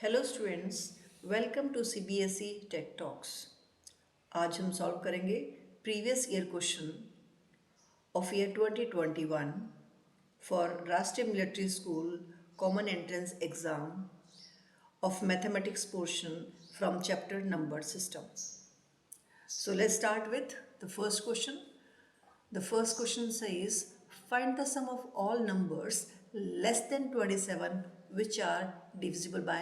Hello students, welcome to CBSE tech talks. आज हम solve करेंगे previous year question of year 2021 for Rashtriya military school common entrance exam of mathematics portion from chapter number system. So let's start with the first question. The first question says find the sum of all numbers less than 27 which are divisible by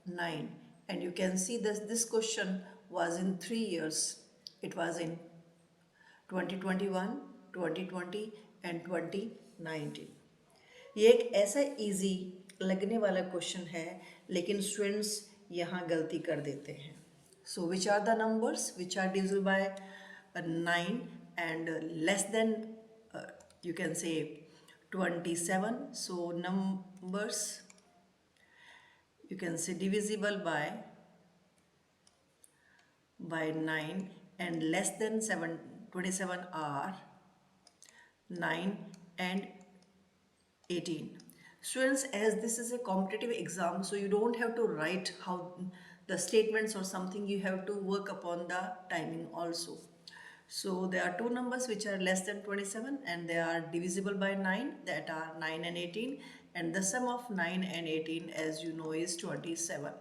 9. And you can see that this question was in 3 years. It was in 2021, 2020 and 2019. ये एक ऐसा easy लगने वाला question है, लेकिन students यहाँ गलती कर देते हैं. So which are the numbers which are divisible by 9 and less than you can say 27. So numbers you can say divisible by 9 and less than 27 are 9 and 18. Students, as this is a competitive exam, so you don't have to write how the statements or something, you have to work upon the timing also. So there are two numbers which are less than 27 and they are divisible by 9, that are 9 and 18, and the sum of 9 and 18 as you know is 27.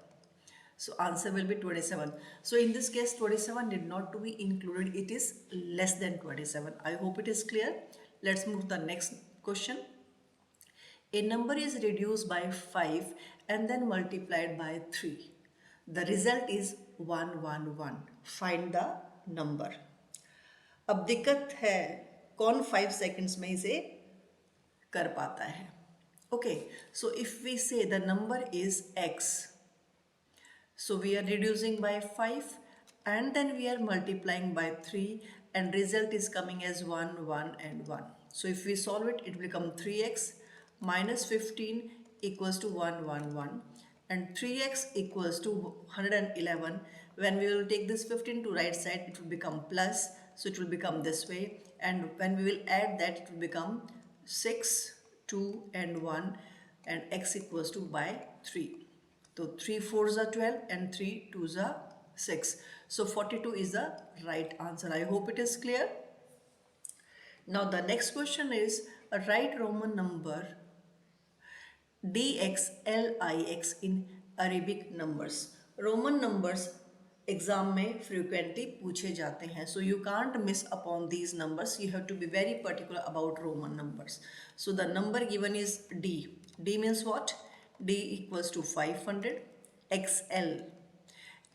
So answer will be 27. So in this case 27 did not to be included, it is less than 27. I hope it is clear. Let's move to the next question. A number is reduced by 5 and then multiplied by 3. The result is 111. Find the number. अब दिक्कत है कौन 5 seconds में इसे कर पाता है. Okay, so if we से the number is x, so we are reducing by 5 and then we are multiplying by 3 and result is coming as 1, 1 and 1. So if we solve it, it will become 3x minus 15 equals to 1, 1, 1 and 3x equals to 111. When we will take this 15 to right side, it will become plus, so it will become this way, and when we will add that, it will become 6, 2 and 1 and x equals to by 3. So 3 4s are 12 and 3 2s are 6. So 42 is the right answer. I hope it is clear. Now the next question is write Roman number dx lix in Arabic numbers. Roman numbers exam में frequently पूछे जाते हैं, so you can't miss upon these numbers. You have to be very particular about Roman numbers. So the number given is D. D means what? D equals to 500. XL,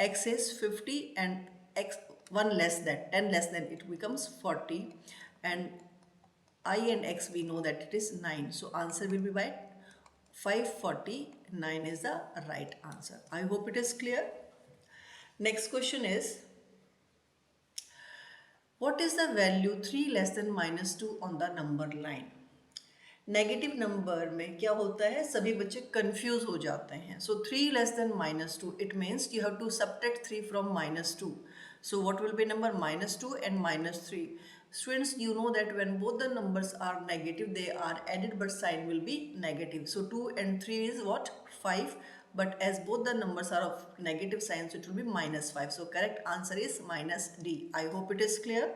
X is 50 and X 1 less than 10 less than it becomes 40, and I and X we know that it is 9. So answer will be by 549 is the right answer. I hope it is clear. Next question is what is the value 3 less than minus 2 on the number line? Negative number में क्या होता है, सभी बच्चे confuse हो जाते हैं. So 3 less than minus 2, it means you have to subtract 3 from minus 2. So what will be number minus 2 and minus 3. Students, you know that when both the numbers are negative, they are added but sign will be negative. So 2 and 3 is what? 5. But as both the numbers are of negative sign, so it will be minus 5. So correct answer is minus D. I hope it is clear.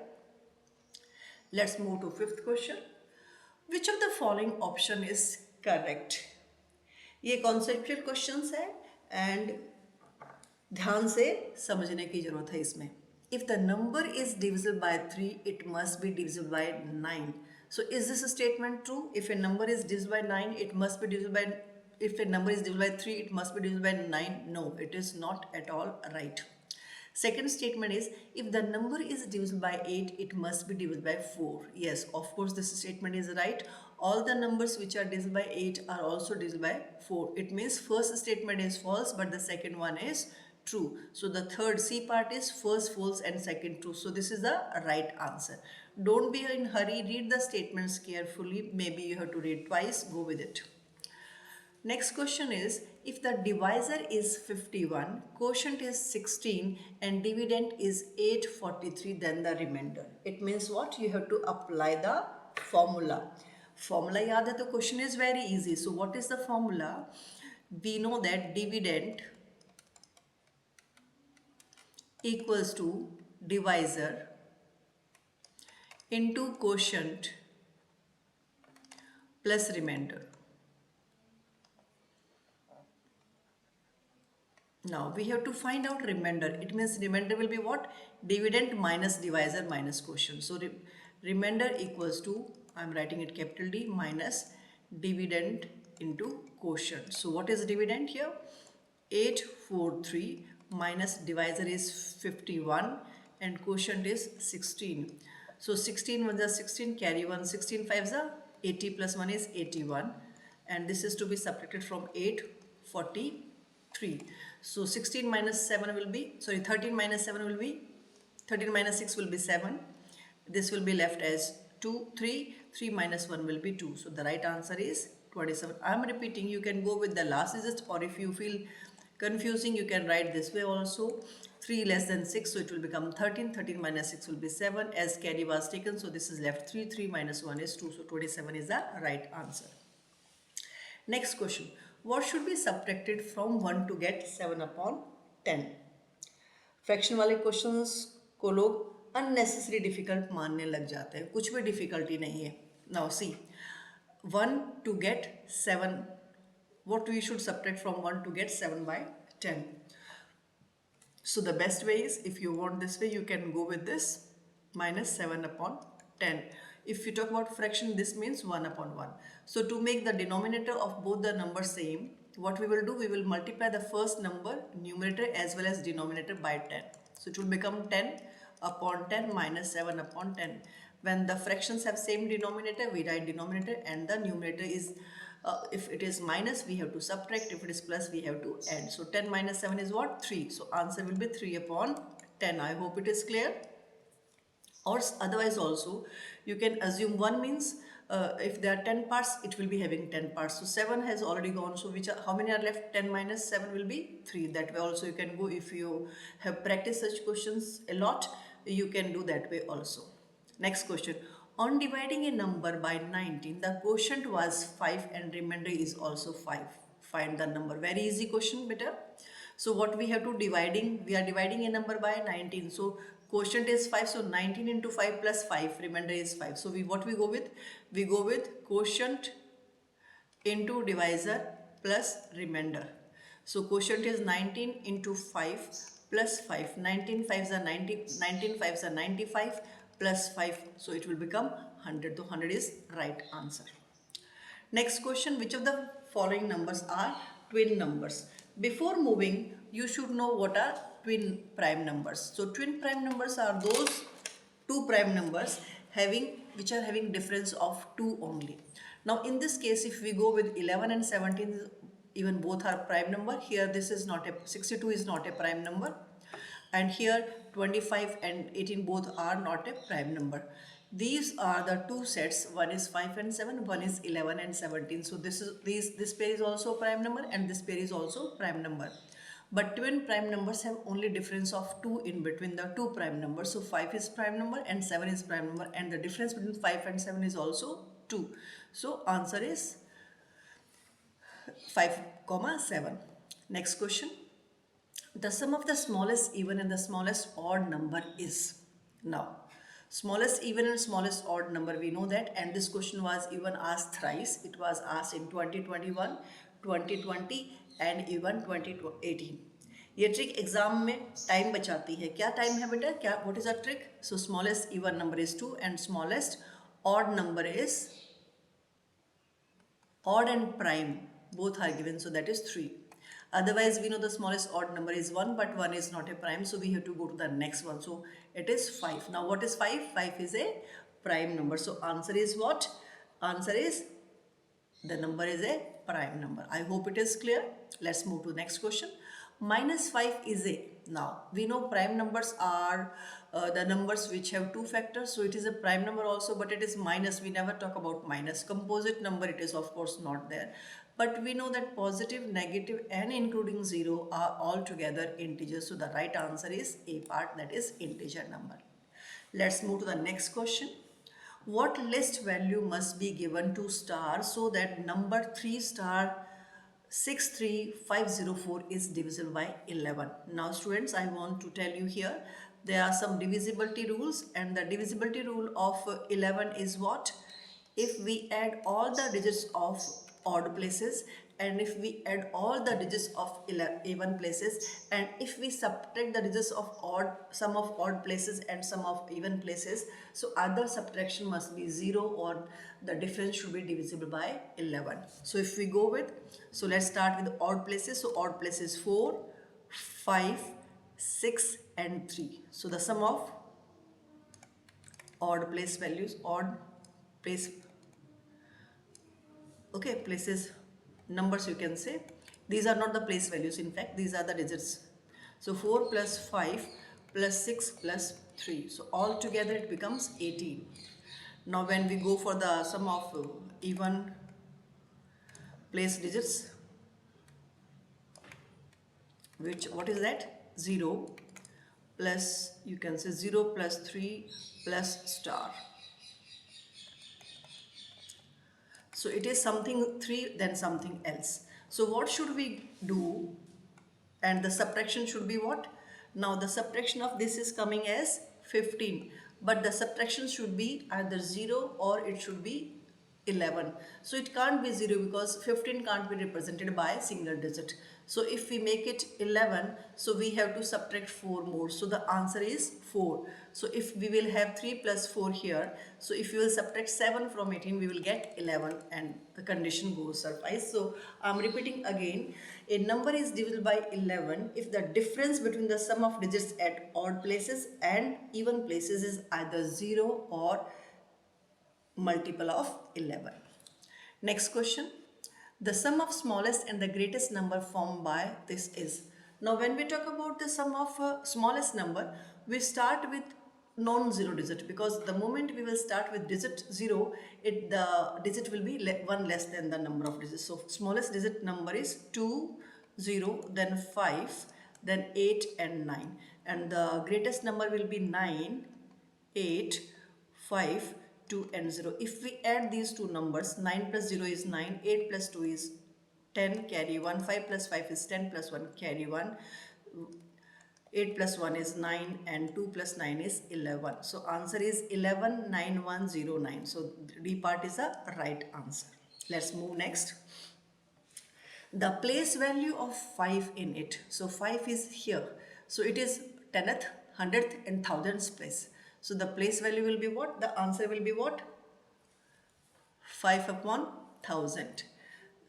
Let's move to fifth question. Which of the following option is correct? ये conceptual questions है and ध्यान से समझने की जरूरत है इसमें. If the number is divisible by 3, it must be divisible by 9. So is this a statement true? If a number is divisible by 9, it must be divisible by, if a number is divisible by 3, it must be divisible by 9. No, it is not at all right. Second statement is if the number is divisible by 8, it must be divisible by 4. Yes, of course this statement is right. All the numbers which are divisible by 8 are also divisible by 4. It means first statement is false but the second one is true. So the third C part is first false and second true. So this is the right answer. Don't be in hurry, read the statements carefully. Maybe you have to read twice, go with it. Next question is if the divisor is 51, quotient is 16 and dividend is 843, then the remainder. It means what? You have to apply the formula. Formula yaad hai to question is very easy. So what is the formula? We know that dividend equals to divisor into quotient plus remainder. Now we have to find out remainder. It means remainder will be what? Dividend minus divisor minus quotient. So remainder equals to, I am writing it capital D, minus dividend into quotient. So what is dividend here? 843 minus divisor is 51 and quotient is 16. So 16 1 is 16, carry 1, 16 5 is 80 plus 1 is 81, and this is to be subtracted from 843. So 16 minus 7 will be, sorry, 13 minus 7 will be, 13 minus 6 will be 7. This will be left as 2, 3, 3 minus 1 will be 2. So the right answer is 27. I am repeating, you can go with the last digit, or if you feel confusing, you can write this way also. 3 less than 6, so it will become 13. 13 minus 6 will be 7 as carry was taken. So this is left 3. 3 minus 1 is 2. So 27 is the right answer. Next question. What should be subtracted from 1 to get 7 upon 10? Fraction वाले questions को लोग unnecessary difficult मानने लग जाते हैं. कुछ भी difficulty नहीं है. Now see, 1 to get 7, what we should subtract from 1 to get 7 by 10? So the best way is, if you want this way, you can go with this minus 7 upon 10. If you talk about fraction, this means 1 upon 1. So to make the denominator of both the numbers same, what we will do, we will multiply the first number, numerator as well as denominator, by 10. So it will become 10 upon 10 minus 7 upon 10. When the fractions have same denominator, we write denominator, and the numerator is, if it is minus, we have to subtract. If it is plus, we have to add. So 10 minus 7 is what? 3. So answer will be 3 upon 10. I hope it is clear. Or otherwise also, you can assume 1 means, if there are 10 parts, it will be having 10 parts. So 7 has already gone. So how many are left? 10 minus 7 will be 3. That way also you can go. If you have practiced such questions a lot, you can do that way also. Next question. On dividing a number by 19, the quotient was 5 and remainder is also 5. Find the number. Very easy question, beta. So what we have to dividing, we are dividing a number by 19. So quotient is 5, so 19 into 5 plus 5, remainder is 5. So what we go with? We go with quotient into divisor plus remainder. So quotient is 19 into 5 plus 5. 19 5s are 90, 19 5s are 95 plus 5. So it will become 100. So 100 is right answer. Next question, which of the following numbers are twin numbers? Before moving, you should know what are twin prime numbers. So twin prime numbers are those two prime numbers which are having difference of 2 only. Now in this case, if we go with 11 and 17, even both are prime number. Here this is not 62 is not a prime number, and here 25 and 18 both are not a prime number. These are the two sets. One is 5 and 7, one is 11 and 17. So this pair is also prime number, and this pair is also prime number. But twin prime numbers have only difference of 2 in between the two prime numbers. So 5 is prime number and 7 is prime number, and the difference between 5 and 7 is also 2. So answer is 5, 7. Next question. The sum of the smallest even and the smallest odd number is. Now, smallest even and smallest odd number, we know that, and this question was even asked thrice. It was asked in 2021, 2020 and even 2018. ये trick exam में time बचाती है. क्या time है बेटा? क्या, what is a trick? So smallest even number is 2 and smallest odd number is odd and prime, both are given, so that is 3. Otherwise we know the smallest odd number is 1, but 1 is not a prime, so we have to go to the next one. So it is 5. Now what is 5? 5 is a prime number. So answer is what? Answer is, the number is a prime number. I hope it is clear. Let's move to the next question. Minus 5 is a, now we know prime numbers are the numbers which have two factors, so it is a prime number also, but it is minus. We never talk about minus. Composite number, it is of course not there, but we know that positive, negative and including 0 are all together integers. So the right answer is A part, that is integer number. Let's move to the next question. What list value must be given to star so that number 3 star 63504 is divisible by 11. Now students, I want to tell you here, there are some divisibility rules, and the divisibility rule of 11 is what? If we add all the digits of odd places, and if we add all the digits of even places, and if we subtract the digits of odd, sum of odd places and sum of even places, so other subtraction must be 0, or the difference should be divisible by 11. So if we go with, so let's start with odd places. So odd places 4, 5, 6 and 3. So the sum of odd place values, odd place, okay, places, numbers you can say, these are not the place values, in fact these are the digits. So 4 plus 5 plus 6 plus 3, so all together it becomes 18. Now when we go for the sum of even place digits, which, what is that? 0 plus, you can say 0 plus 3 plus star. So it is something 3 then something else. So what should we do? And the subtraction should be what? Now the subtraction of this is coming as 15, but the subtraction should be either 0 or it should be 11. So it can't be 0 because 15 can't be represented by a single digit. So if we make it 11, so we have to subtract 4 more. So the answer is 4. So if we will have 3 plus 4 here, so if we will subtract 7 from 18, we will get 11, and the condition goes suffice. So I'm repeating again, a number is divisible by 11 if the difference between the sum of digits at odd places and even places is either 0 or multiple of 11. Next question. The sum of smallest and the greatest number formed by this is. Now when we talk about the sum of smallest number, we start with non-zero digit, because the moment we will start with digit 0, the digit will be 1 less than the number of digits. So smallest digit number is 2, 0, then 5, then 8 and 9. And the greatest number will be 9, 8, 5, 2 and 0. If we add these two numbers, 9 plus 0 is 9, 8 plus 2 is 10, carry 1, 5 plus 5 is 10 plus 1, carry 1, 8 plus 1 is 9 and 2 plus 9 is 11. So answer is 119109. So D part is the right answer. Let's move next. The place value of 5 in it. So 5 is here. So it is 10th, 100th and 1000th place. So the place value will be what? The answer will be what? 5 upon 1000.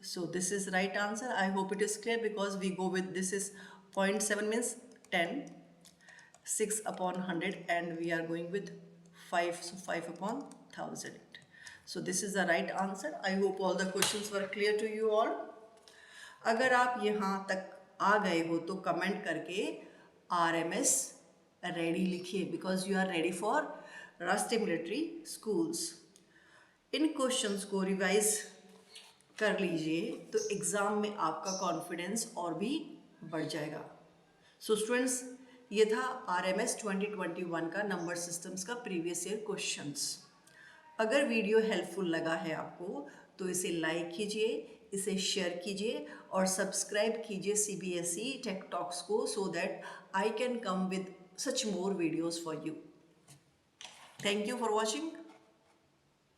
So this is right answer. I hope it is clear, because we go with, this is 0.7 means 10, 6 upon 100 and we are going with 5. So 5 upon 1000. So this is the right answer. I hope all the questions were clear to you all. अगर आप यहाँ तक आ गए हो तो comment करके RMS ready लिखिए, because you are ready for Rashtriya military schools. इन क्वेश्चंस को रिवाइज कर लीजिए तो एग्ज़ाम में आपका कॉन्फिडेंस और भी बढ़ जाएगा। सो स्टूडेंट्स, ये था RMS 2021 का नंबर सिस्टम्स का प्रीवियस ईयर क्वेश्चंस। अगर वीडियो हेल्पफुल लगा है आपको तो इसे लाइक कीजिए, इसे शेयर कीजिए और सब्सक्राइब कीजिए CBSE टेक टॉक्स को, so that I can come with such more videos for you. Thank you for watching.